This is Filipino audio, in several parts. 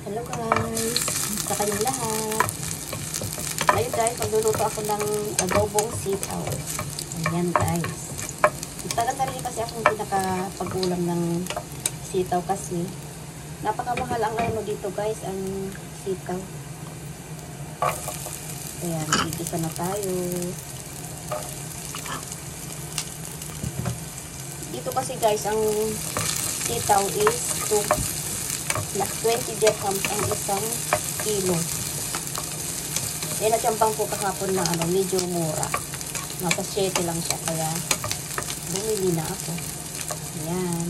Hello guys, sa kayong lahat. Ngayon guys, magluluto ako ng adobong sitaw. Ayan guys. Tagal na rin kasi akong hindi nakapag-ulam ng sitaw kasi napakamahal ang ano dito guys, ang sitaw. Ayan, gigisa na tayo. Dito kasi guys, ang sitaw is 20 dirhams ang isang kilo. Eh, natiyambang ko kahapon na medyo mura. Nasa 7 lang siya, kaya bumili na ako. Ayan.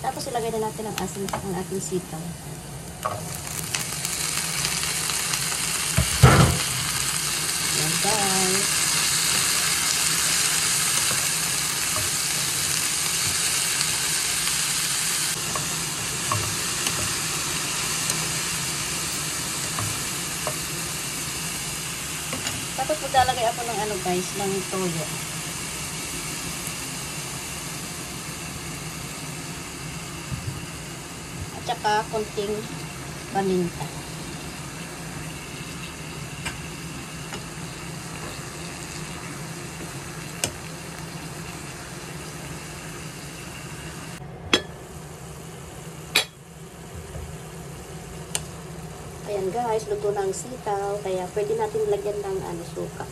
Tapos ilagay na natin ang asin ang ating sitaw. Ayan guys. Tapos maglalagay ako ng guys, ng toyo. At saka konting paminta. Ayan guys, luto na ang sitaw, kaya pwede natin lagyan ng suka.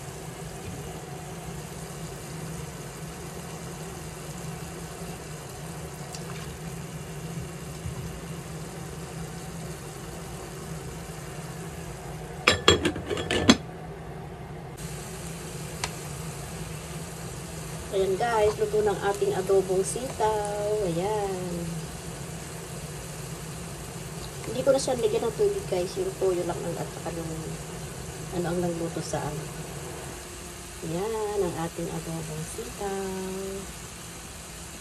Ayan guys, luto ng ating adobong sitaw. Ayan. Hindi ko na siya lagyan ng tubig guys, yung toyo lang at saka yung ang nagluto sa Yan, ang ating adobong sitaw.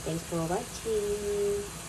Thanks for watching.